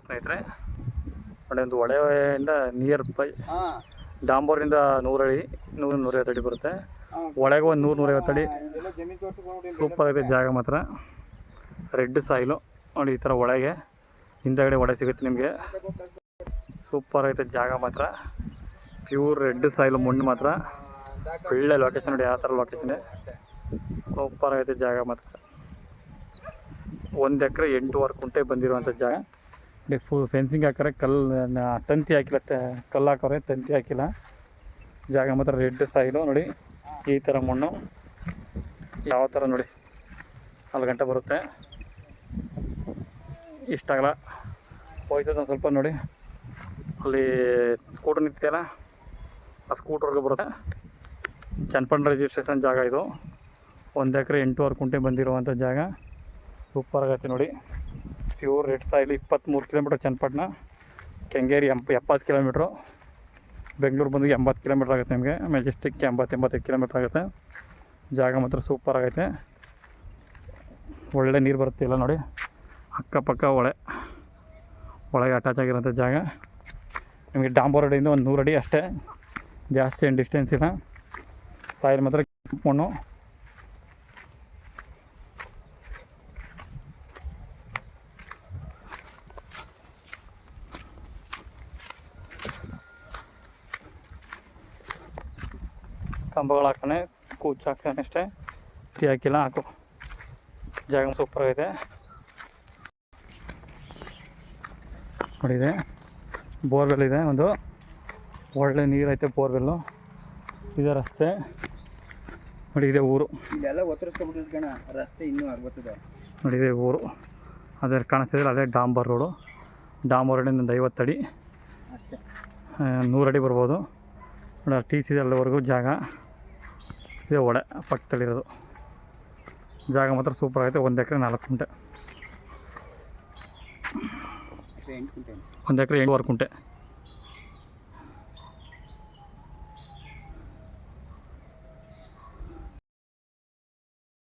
ಸ್ನೇಹಿತರೆ ನೋಡಿ, ಒಂದು ಹೊಳೆಯಿಂದ ನಿಯರ್ ಬೈ ಡಾಂಬೋರಿಂದ 100 ಅಡಿ 150 ಅಡಿ ಬರುತ್ತೆ. ಒಳಗೆ ಒಂದು 100-150 ಅಡಿ. ಸೂಪರ್ ಆಗಿದೆ ಜಾಗ ಮಾತ್ರ. ರೆಡ್ ಸಾಯಿಲು ನೋಡಿ, ಈ ಥರ ಒಳಗೆ ಹಿಂದಗಡೆ ಒಡೆ ಸಿಗುತ್ತೆ ನಿಮಗೆ. ಸೂಪರ್ ಐತೆ ಜಾಗ ಮಾತ್ರ. ಪ್ಯೂರ್ ರೆಡ್ ಸಾಯಿಲು ಮಣ್ಣು ಮಾತ್ರ. ಒಳ್ಳೆ ಲೊಕೇಶನ್ ನೋಡಿ, ಯಾವ ಥರ ಲೊಕೇಶನ್ ಇದೆ. ಸೂಪರ್ ಆಗೈತೆ ಜಾಗ ಮಾತ್ರ. 1 ಎಕರೆ 8 ಕುಂಟೆ ಬಂದಿರುವಂಥ ಜಾಗ. ಫುಲ್ ಫೆನ್ಸಿಂಗ್ ಹಾಕಿದ್ರೆ ತಂತಿ ಹಾಕಿಲ್ಲ, ಕಲ್ಲು ಹಾಕೋರೆ, ತಂತಿ ಹಾಕಿಲ್ಲ. ಜಾಗ ಮಾತ್ರ ರೆಡ್ ಸಾಯಿಲು ನೋಡಿ, ಈ ಥರ ಮಣ್ಣು ಯಾವ ಥರ ನೋಡಿ 4 ಗಂಟೆ ಬರುತ್ತೆ. ಇಷ್ಟಾಗಲ್ಲ ಹೋಯ್ತದ ಒಂದು ಸ್ವಲ್ಪ ನೋಡಿ. ಅಲ್ಲಿ ಸ್ಕೂಟರ್ ನಿಂತಿದೆಯಲ್ಲ, ಆ ಸ್ಕೂಟರ್ಗೆ ಬರುತ್ತೆ. ಚನ್ನಪಟ್ಟಣ ರಿಜಿಸ್ಟ್ರೇಷನ್ ಜಾಗ ಇದು. 1 ಎಕರೆ 8 ಕುಂಟೆ ಬಂದಿರುವಂಥ ಜಾಗ. ಸೂಪರ್ ಆಗೈತೆ ನೋಡಿ. Pure red soil. 23 kilometre Channapatna. Kengeri 70 kilometre. Bengaluru ಬಂದು 80 ಕಿಲೋಮೀಟ್ರ್ ಆಗುತ್ತೆ ನಿಮಗೆ. ಮೆಜೆಸ್ಟಿಕ್ಗೆ 80-85 ಕಿಲೋಮೀಟ್ರ್ ಆಗುತ್ತೆ. ಜಾಗ ಮಾತ್ರ ಸೂಪರ್ ಆಗೈತೆ. ಒಳ್ಳೆ ನೀರು ಬರುತ್ತೆ ಇಲ್ಲ ನೋಡಿ. ಅಕ್ಕಪಕ್ಕ ಒಳಗೆ ಅಟ್ಯಾಚ್ ಆಗಿರೋಂಥ ಜಾಗ. ನಿಮಗೆ ಡಾಂಬರ್ ರೋಡಿಂದ ಒಂದು 100 ಅಡಿ ಅಷ್ಟೇ, ಜಾಸ್ತಿ ಏನು ಡಿಸ್ಟೆನ್ಸ್ ಇಲ್ಲ. ಸಾಯಿಲ್ ಮಾತ್ರ ಮಣ್ಣು. ಕಂಬಗಳು ಹಾಕೋಣ, ಕೂಚು ಹಾಕ್ತಾನೆ ಅಷ್ಟೇ, ಟೀ ಹಾಕಿಲ್ಲ ಹಾಕು. ಜಾಗ ಸೂಪರ್ ಆಗಿದೆ ನೋಡಿದೆ. ಬೋರ್ವೆಲ್ ಇದೆ, ಒಂದು ಒಳ್ಳೆ ನೀರೈತೆ ಬೋರ್ವೆಲ್ಲು. ಇದೆ ರಸ್ತೆ ನೋಡಿ, ಇದೆ ಊರು. ರಸ್ತೆ ಇನ್ನೂ ಆಗ್ಬರ್ತದೆ ನೋಡಿ, ಇದೆ ಊರು. ಅದೇ ಕಾಣಿಸ್ತಿದ್ರೆ ಅದೇ ಡಾಂಬರ್ ರೋಡು. ಡಾಂಬರ್ ರೋಡಿಂದ ಒಂದು 50 ಅಡಿ, 100 ಅಡಿ ಬರ್ಬೋದು ನೋಡಿ. ಟಿ ಸಿ ಅಲ್ಲಿವರೆಗೂ ಜಾಗ ಇದೆ. ಒಡೆ ಪಕ್ಕದಲ್ಲಿರೋದು ಜಾಗ ಮಾತ್ರ ಸೂಪರ್ ಆಗುತ್ತೆ. 1 ಎಕರೆ 4 ಕುಂಟೆ, 1 ಎಕರೆ 8 ಕುಂಟೆ.